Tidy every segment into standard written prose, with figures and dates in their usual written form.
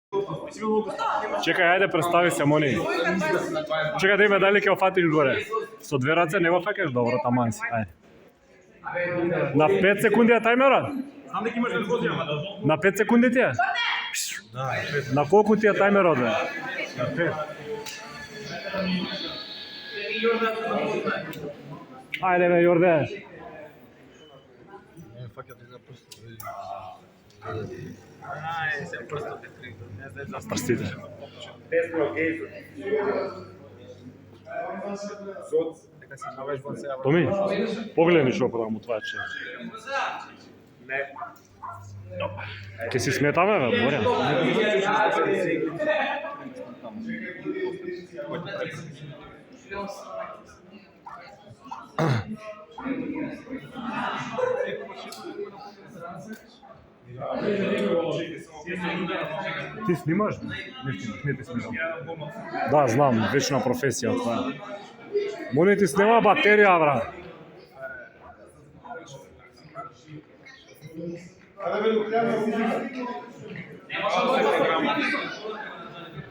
Чекај, ајде представи се, Мони. Чекај да име дали ќе офатиш горе. Со две раце не го фаќаш, добро, таман си. Ајде. На 5 секунди е тајмерот? Знам дека имаш возија, ама да. На 5 секунди ти е? Да, на колку ти е тајмерот, бе? На 5. Ајде, бе, Јорде. Не фаќате за прстот. Се прстот е три. Не знам за прстите. Десно гейзо. Сот, дека си навеш во сега. Томи, погледни што правам тоа че. Не. Ке си сметаме, бе, Борја. Ти снимаш? Не ти снимам. Да, знам, вечна професија тоа. Мони ти снема батерија, бра.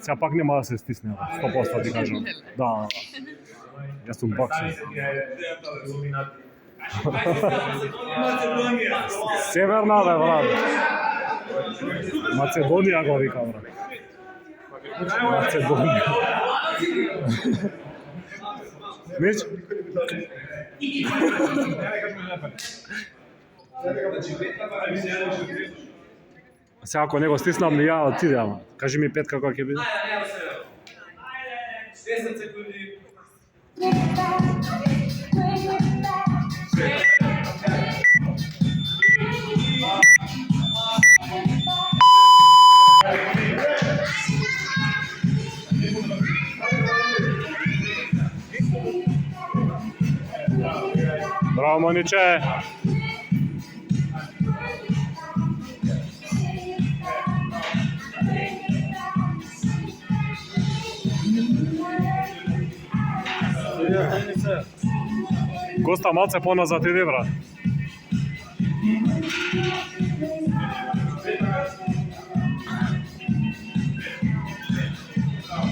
Сега пак нема да се стисне, 100% ти кажам. Да, јас сум баксен. Северна, бе, брат. Macedonija го вика, брат. Macedonija. Меч? Сега ако не го стиснам, ја отиде, ама. Кажи ми Петка која ќе биде. 10 секунди. Браво, Мониче! Коста малце поназад иди, брат.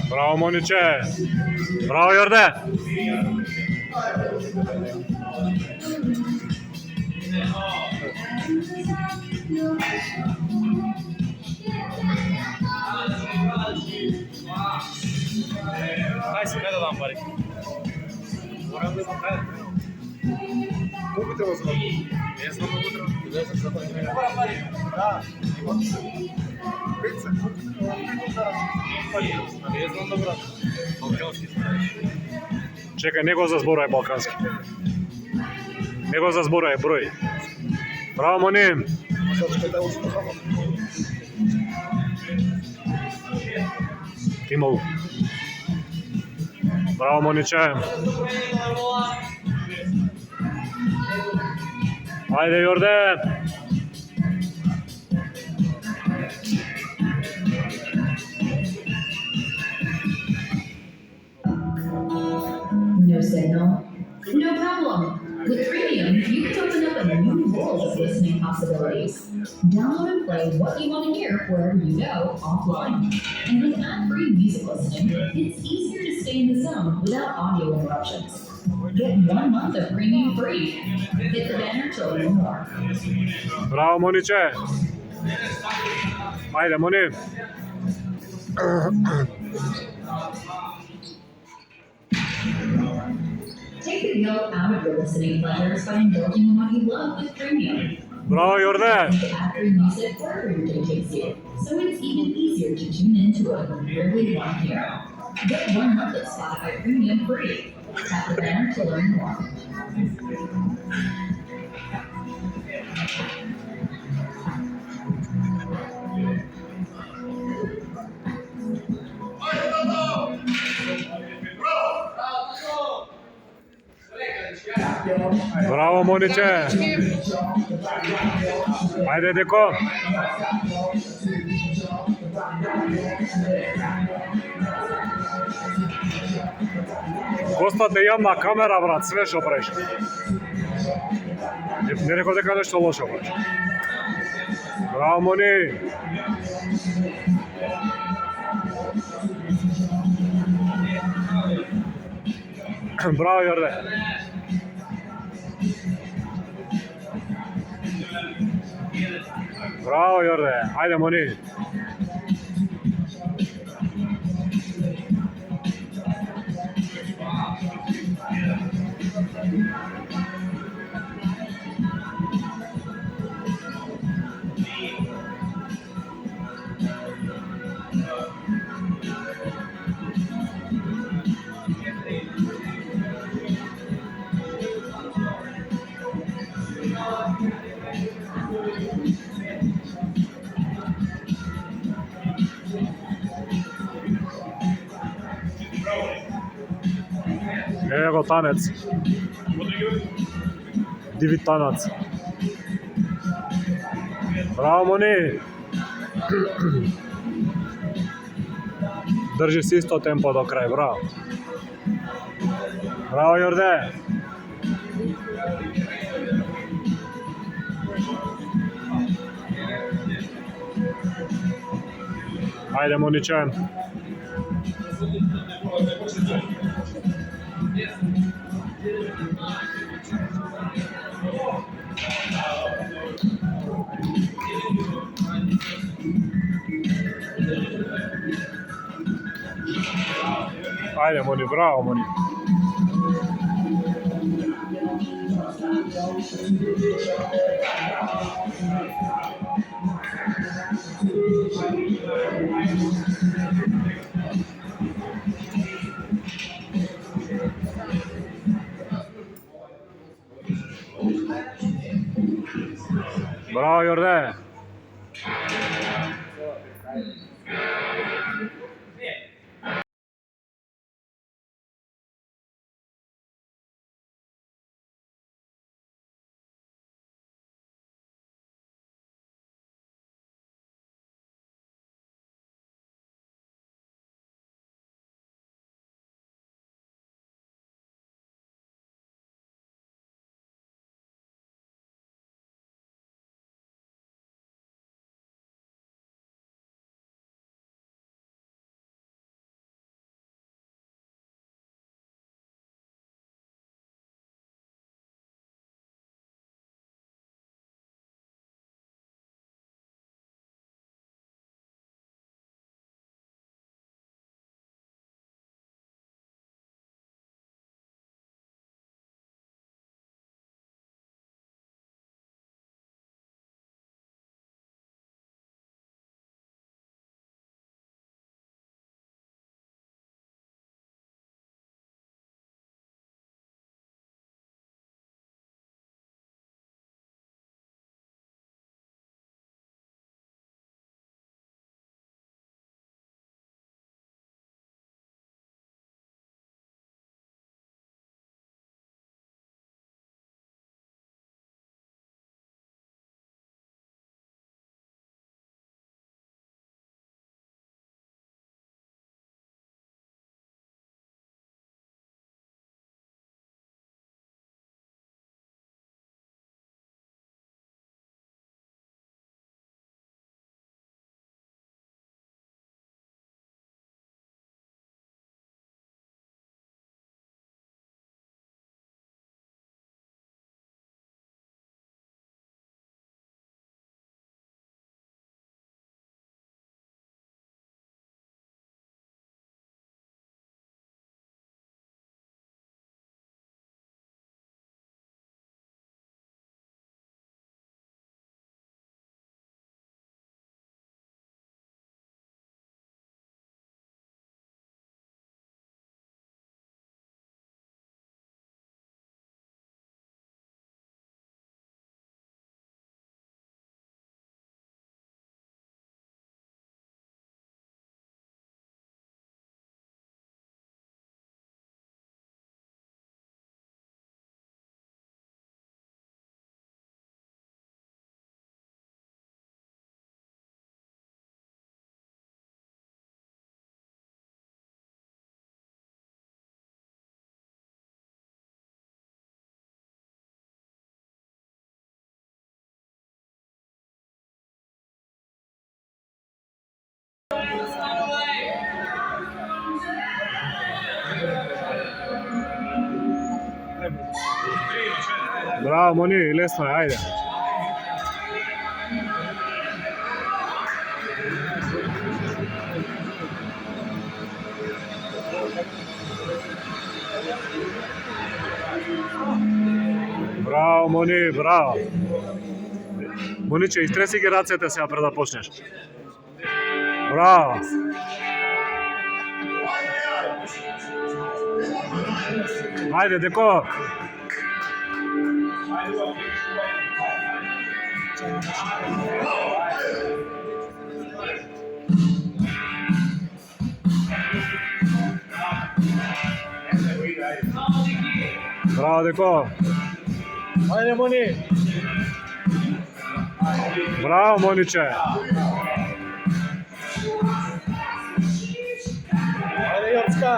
Браво, Мониче! Браво, Јорде! Ај се да дам пари. Морам да покажам. Колку треба за? Не знам многу треба. Не знам за пари. Да. 5 секунди. Не знам добро. Балкански. Чекај, не го зазборај балкански. Не го зазборај број. Браво, Мони! Тимол. Браво, Мониче! Ајде, Јорде! No signal? No problem. With Premium, you can open up a new world of listening possibilities. Download and play what you want to hear wherever you go offline. And with ad-free music listening, it's easier to stay in the zone without audio interruptions. Get 1 month of Premium free. Hit the banner to learn more. Браво, Мониче! Ајде, Мони! Take the guilt out of your listening pleasures by indulging in what you love with Premium. Браво, Јорде! Ad-free music wherever your day takes you, so it's even easier to tune into it when you really want to hear. Get 1 month of Spotify Premium free. Tap the banner to learn more. Браво, Мониче! Ајде, деко! Коста те јам на камера, брат, све што правиш. Не рекол дека нешто лошо правиш. Браво, Мони! Браво, Јорде. Браво, Јорде. Ајде, Мони. Ево танец. Диви танац. Браво, Мони. Држи си исто темпо до крај, браво. Браво, Јорде. Ајде, Моничен. Ајде, Мони, браво, Мони. Браво, Јорде. Браво, Мони, лесно е, ајде. Браво, Мони, браво. Мониче, истреси ги рацете сега пред да почнеш. Браво. Ајде, Деко. Браво, Деко. Ајде, Мони. Браво, Мониче. Ајде, Јоцка.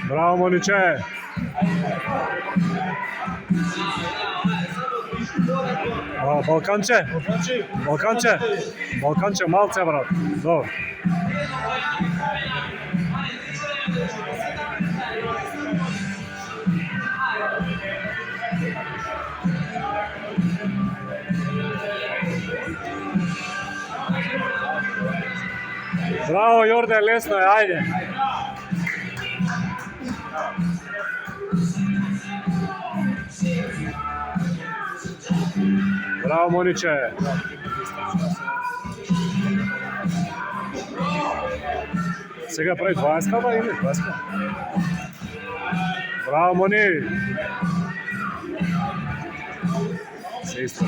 Браво, Мониче. Браво, Балканче. Балканче. Балканче, малце, брат. Добро. Браво, Јорде, лесно е, ајде. Браво, Мониче. Сега прави 20-ка или 20-ка? Браво, Мони. Се исто.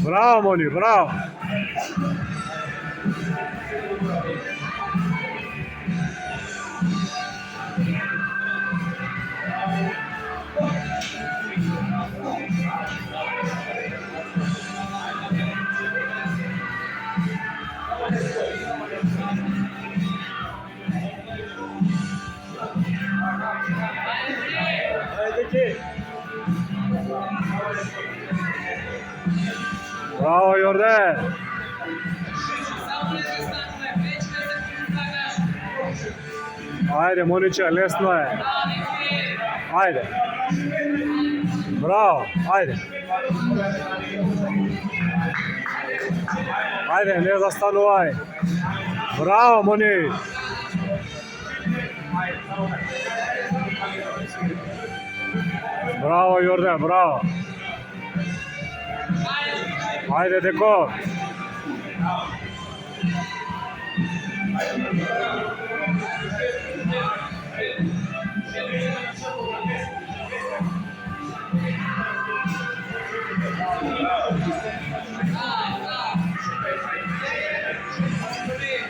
Браво, Мони, браво. Браво, Јорде. Ајде, Мониче, лесно е. Ајде. Браво, ајде. Ајде, не застанувај. Браво, Мони. Браво, Јорде, браво. Ајде, Деко.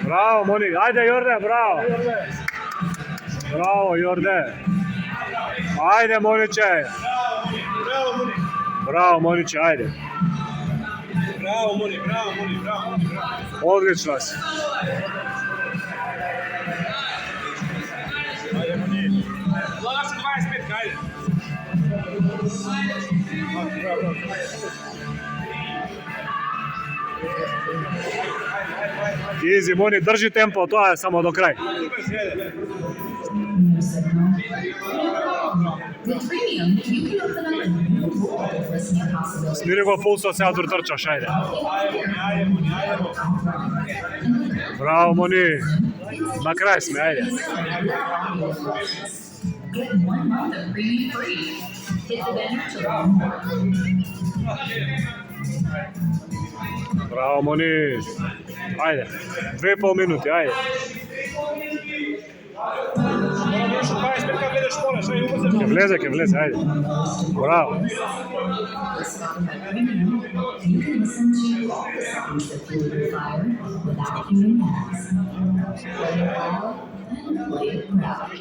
Браво, Мони. Ајде, Јорде, браво. Браво, Јорде. Ајде, Мониче. Браво, Мониче, ајде. Браво, Мони, браво, Мони, браво, Мони, браво. Одлично си. Ајде, Мони. Лага се 25, ајде. Изи, Мони, држи темпо, тоа е само до крај. No signal. With Premium, you can open up a new world of listening possibilities. Смири го пулсот, сега трчаш, ајде. Ајде, Мони, ајде, Мони. Браво, Мони. На крај сме, ајде. Get 1 month of Premium free. Hit the banner to learn more. Браво, Мони. Ајде. 2,5 минути, ајде. Ќе влезе, ајде. Браво. Discover by Premium, you can listen to all the songs that fuel your fire without human hands. Play it loud and play it proud.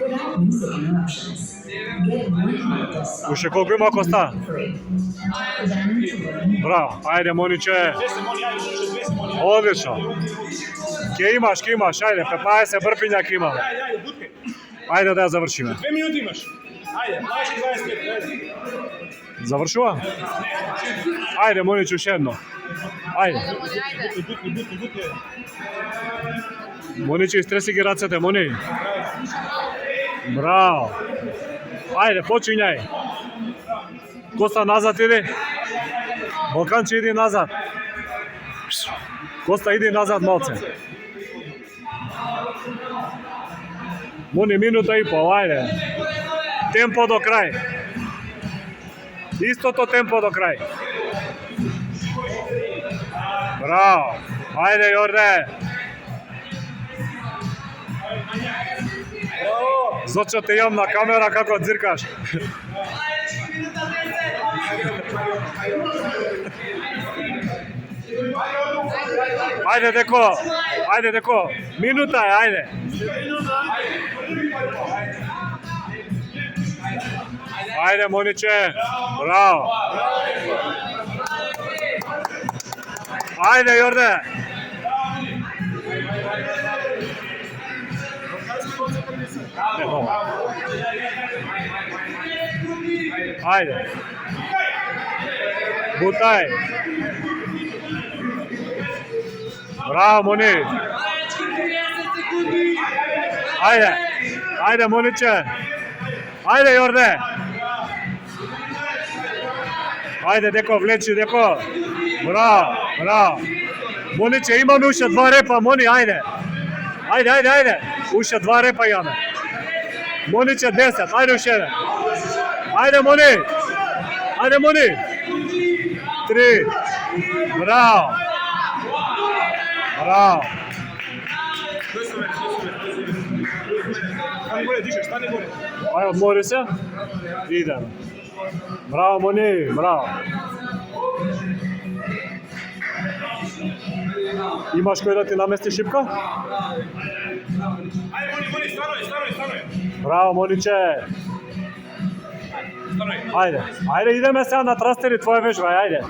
Without music interruptions. Get 1 month of Spotify Уште колку има ако ста? free. Tap the banner to learn more. Браво. Ајде, Мониче. Одлично. Ке имаш, ајде, 15 брпиња ке имаме. Ајде, будке. Ајде да ја завршиме. 2 минути имаш. Ајде, 25, ајде. Завршува? Ајде, Мониче, уште едно. Ајде. Мониче, истреси ги рацете, Мони. Браво. Ајде, почињај. Коста назад иди. Балканче иди назад. Коста иди назад малце. Мони, минута и пол, ајде. Темпо до крај. Истото темпо до крај. Браво. Ајде, Јорде. Зочо те јам на камера како дзиркаш. Ајде, деко. Ајде, деко. Минута е, ајде. Ајде, Мониче. Браво. Ајде, Јорде. Ајде. Бутај. Браво, Мони. Ајде. Ајде, Мониче. Ајде, Јорде. Ајде, деко, влечи, деко. Браво, браво. Мониче, имаме уште 2 репа, Мони, ајде. Ајде, ајде, ајде. Уште 2 репа имаме. Мониче, 10, ајде уште еден. Ајде, Мони. Ајде, Мони. 3. Браво. Браво. Стани горе, дишеш, стани горе. Ај, одмори се. Идеме. Браво, Мони, браво. Имаш кој да ти намести шипка? Ајде, Мони, станој. Браво, Мониче. Ајде, ајде, идеме сега на трастери, твоја вежба, ајде.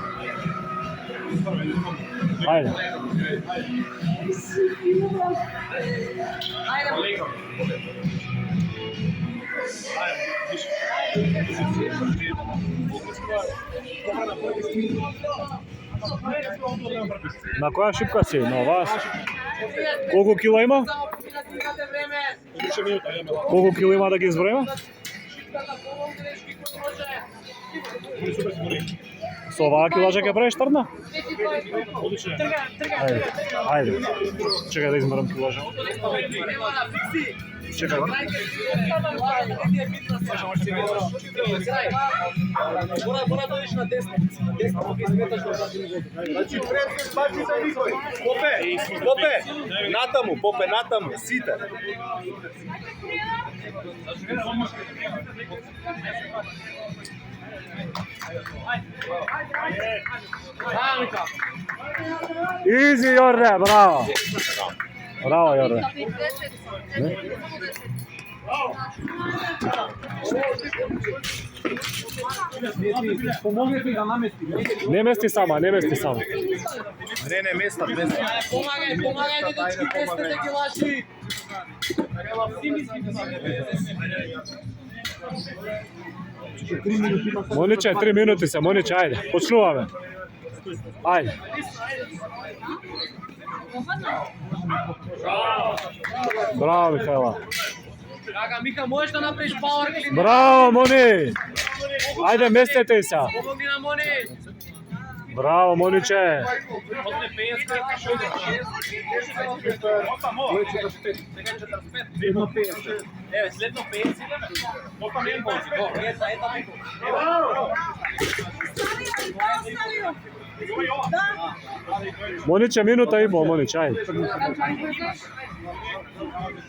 Ајде. На која шипка си? На оваа? Колку кила има? Колку кила има да ги изброиме? Со оваа килажа ќе правиш трдна? Ајде, ајде. Чекај да измерам килажа. Чекај, Мора да идеш на десно. Десно ќе сметаш на задни. Значи пред се бачи за никој. Попе, натаму, попе, натаму, сите. Изи, Јорде, браво. Браво, Јорде. Помогнете да намести. Не мести сама, не мести сама. Не, места, места. Помагај дечки, пестете ги лаши. Мониче, 3 минути се, Мониче, ајде, почнуваме. Ајде. Браво, Михајла. Ага, Мика, можеш да направиш пауер клип? Браво, Мони. Ајде, местете се. Помогни на Мони. Браво, Мониче. После 50 што иде? Едно 50. Еве, следно 50 идеме. Опа, не може. Ета, Мико. Мониче, минута и пол, Мониче, ајде.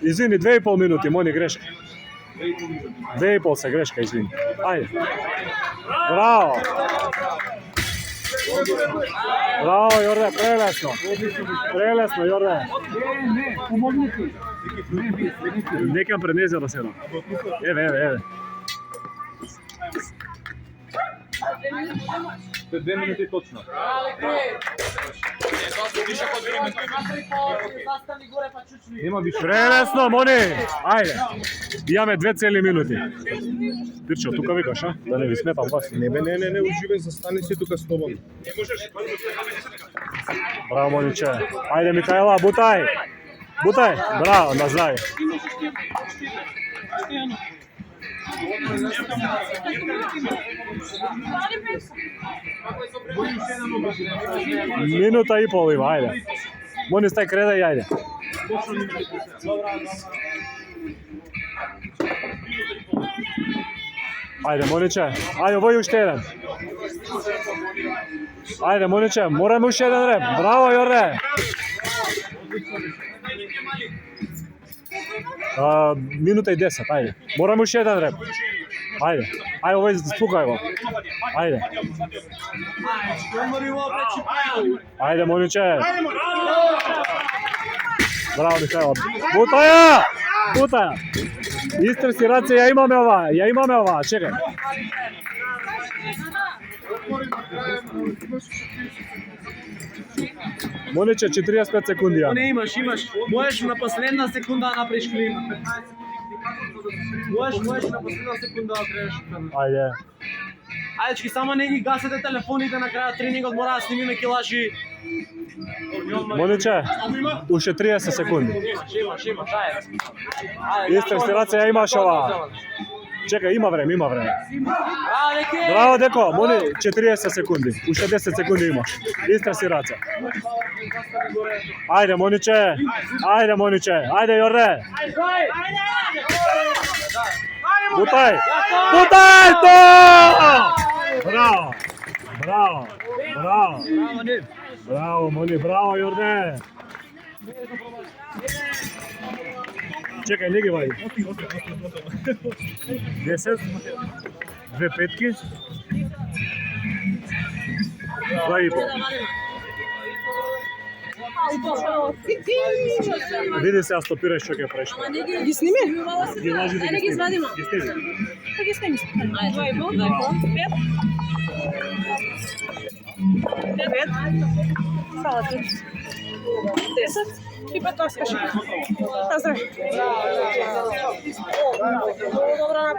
Извини, 2,5 минути, Мони, грешка. 2,5 се грешка, извини. Ајде. Браво. Браво, Јорде, прелесно. Прелесно, Јорде. Не, помогнете. Некам пред незера седам. Еве. 2 минути точно. Застани горе па чучни. Нема више. Прелесно, Мони. Ајде. Имаме 2 цели минути. Пирчо, тука викаш, а? Да не ви сметам вас. Не, уживај, застани си тука слободно. Браво, момиче. Ајде, Михајла, бутај. Бутај. Браво, назај. Минута и пол има, ајде. Мони стај креда и ајде. Ајде, Мониче, ајде, овој уште еден. Ајде, Мониче, мораме уште еден реп. Браво, Јорде. Минута и 10, ајде. Мораме уште еден реп. Ајде, ајде, овој спукај го. Ајде. Ајде, Мониче. Браво, Михајло. Бутаја! Бутаја! Истрси раце, ја имаме ова, чекај. Мониче, 45 секунди. Не имаш. Можеш на последна секунда да направиш клин. Можеш на последна секунда да направиш клин. Ајде. Ајдечки, само не ги гасете телефоните на крајот тренингот, мора да снимиме килаши. Мониче, уште 30 секунди. Имаш, ајде. Истрси раце, ја имаш ова. Чекај, има време. Браво, деке! Браво, деко, Мони, 40 секунди. Уште 10 секунди имаш. Истрси раце. Ајде, Мониче. Ајде, Јорде. Бутај! То! Браво, Мони, браво, Јорде. Чекај, не ги вади. 10, 2 петки, 2,5. Види се, ја стопираш што ќе правиш. Ги сними? Ги лажи да Ајде ги извадиме. Ги сними. Па ги сними. Ајде, 2,5, 5. 9. Стала 3. 10 и 15 каши. Здрави. Добра